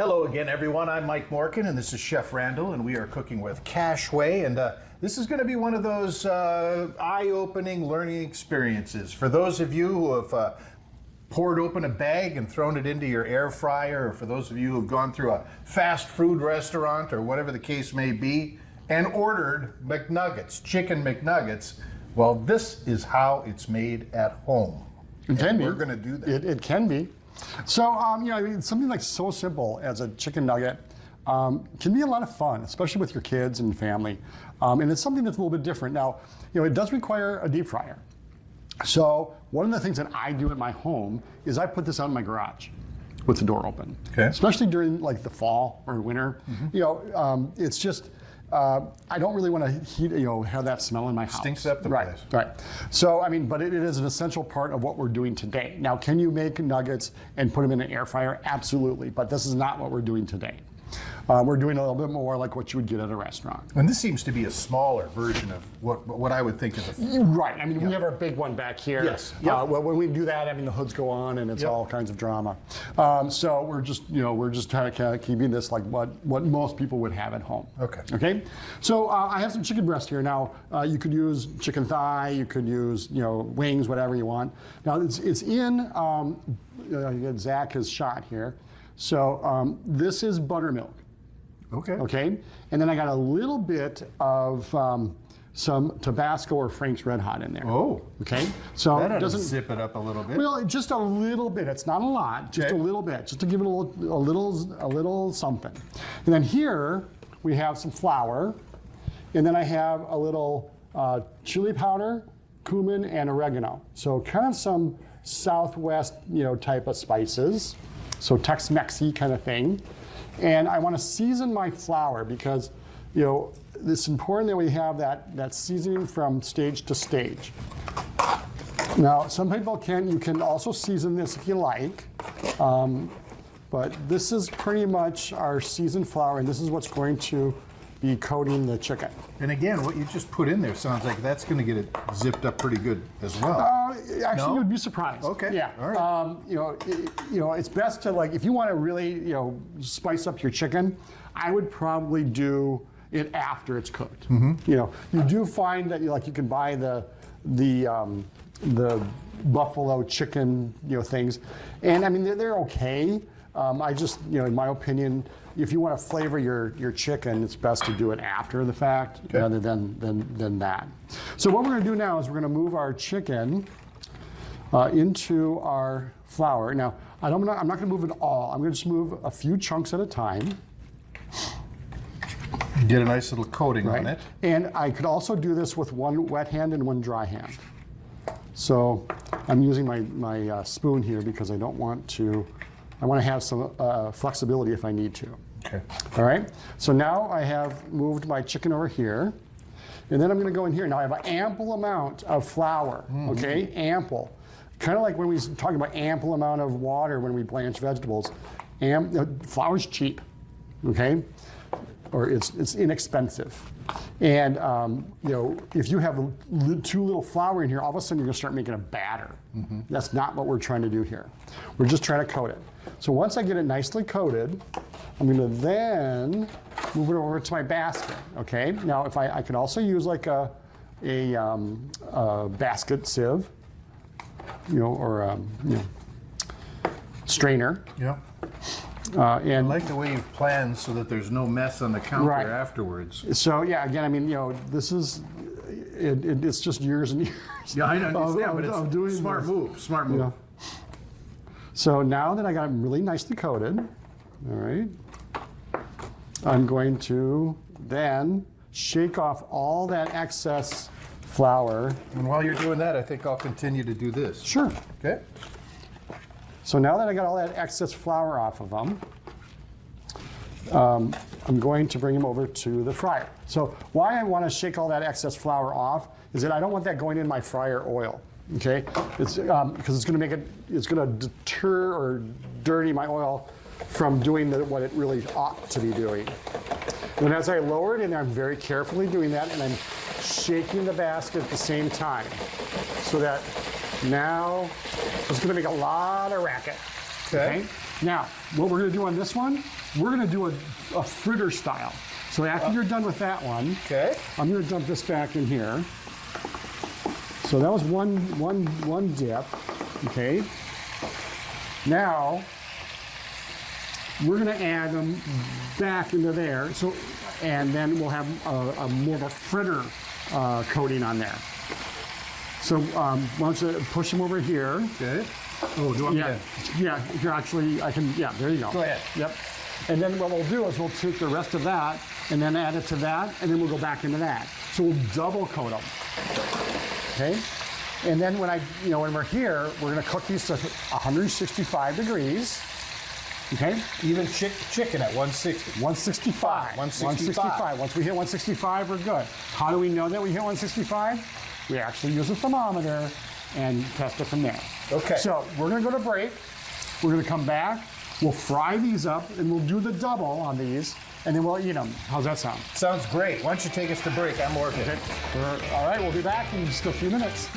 Hello again, everyone. I'm Mike Morkin, and this is Chef Randall, and we are cooking with Cashway. And this is going to be one of those eye-opening learning experiences. For those of you who have poured open a bag and thrown it into your air fryer, or for those of you who have gone through a fast food restaurant or whatever the case may be, and ordered McNuggets, chicken McNuggets, well, this is how it's made at home. It can be. We're going to do that. It can be. So, something like so simple as a chicken nugget can be a lot of fun, especially with your kids and family. And it's something that's a little bit different. Now, it does require a deep fryer. So, one of the things that I do at my home is I put this out in my garage with the door open. Okay. Especially during like the fall or winter. Mm-hmm. It's just, I don't really want to heat, have that smell in my house. Stinks up the place. Right. So, but it is an essential part of what we're doing today. Now, can you make nuggets and put them in an air fryer? Absolutely. But this is not what we're doing today. We're doing a little bit more like what you would get at a restaurant. And this seems to be a smaller version of what I would think is a... Right. We have our big one back here. Yes. Yep. When we do that, the hoods go on and it's all kinds of drama. So we're just trying to keeping this like what most people would have at home. Okay. Okay. So I have some chicken breast here. Now you could use chicken thigh. You could use wings, whatever you want. Now it's in. Zach has shot here. So this is buttermilk. Okay. Okay. And then I got a little bit of some Tabasco or Frank's Red Hot in there. Oh. Okay. So that it doesn't zip it up a little bit. Well, just a little bit. It's not a lot. Just a little bit. Just to give it a little something. And then here we have some flour, and then I have a little chili powder, cumin, and oregano. So kind of some Southwest type of spices. So Tex-Mexy kind of thing. And I want to season my flour because, it's important that we have that seasoning from stage to stage. Now, some people you can also season this if you like, but this is pretty much our seasoned flour, and this is what's going to be coating the chicken. And again, what you just put in there sounds like that's going to get it zipped up pretty good as well. Actually, you'd be surprised. Okay. Yeah. All right. It's best to if you want to really, spice up your chicken, I would probably do it after it's cooked. Mm-hmm. You do find that you can buy the buffalo chicken, things, and they're okay. I just, in my opinion, if you want to flavor your chicken, it's best to do it after the fact rather than that. So what we're going to do now is we're going to move our chicken into our flour. Now, I'm not going to move it all. I'm going to just move a few chunks at a time. Get a nice little coating on it. And I could also do this with one wet hand and one dry hand. So I'm using my spoon here because I want to have some flexibility if I need to. Okay. All right. So now I have moved my chicken over here. And then I'm going to go in here. Now I have an ample amount of flour. Mm-hmm. Okay. Ample. Kind of like when we talk about ample amount of water when we blanch vegetables. Flour's cheap. Okay. Or it's inexpensive. And if you have too little flour in here, all of a sudden you're going to start making a batter. Mm-hmm. That's not what we're trying to do here. We're just trying to coat it. So once I get it nicely coated, I'm going to then move it over to my basket. Okay. Now, if I could also use like a basket sieve, or strainer. Yeah. And I like the way you've planned so that there's no mess on the counter afterwards. So yeah, again, this is it's just years and years. Yeah, I understand, but it's doing smart move. Smart move. So now that I got it really nicely coated, all right, I'm going to then shake off all that excess flour. And while you're doing that, I think I'll continue to do this. Sure. Okay. So now that I got all that excess flour off of them, I'm going to bring them over to the fryer. So why I want to shake all that excess flour off is that I don't want that going in my fryer oil. Okay, it's because it's going to deter or dirty my oil from doing what it really ought to be doing. And as I lower it in there, I'm very carefully doing that, and I'm shaking the basket at the same time, so that now it's going to make a lot of racket. Okay. Now, what we're gonna do on this one, we're gonna do a fritter style. So after you're done with that one, Okay. I'm gonna dump this back in here. So that was one dip, okay? Now, we're gonna add them back into there. So, and then we'll have a more of a fritter coating on there. So why don't you push them over here? Okay. Oh, do you want me to? Yeah, you're actually, I can, yeah, there you go. Go ahead. Yep. And then what we'll do is we'll take the rest of that and then add it to that, and then we'll go back into that. So we'll double coat them. Okay? And then when when we're here, we're gonna cook these to 165 degrees. Okay? Even chicken at 160. 165. 165. Once we hit 165, we're good. How do we know that we hit 165? We actually use a thermometer and test it from there. Okay. So we're gonna go to break. We're gonna come back. We'll fry these up and we'll do the double on these and then we'll eat them. How's that sound? Sounds great. Why don't you take us to break? I'm working. Okay. All right, we'll be back in just a few minutes.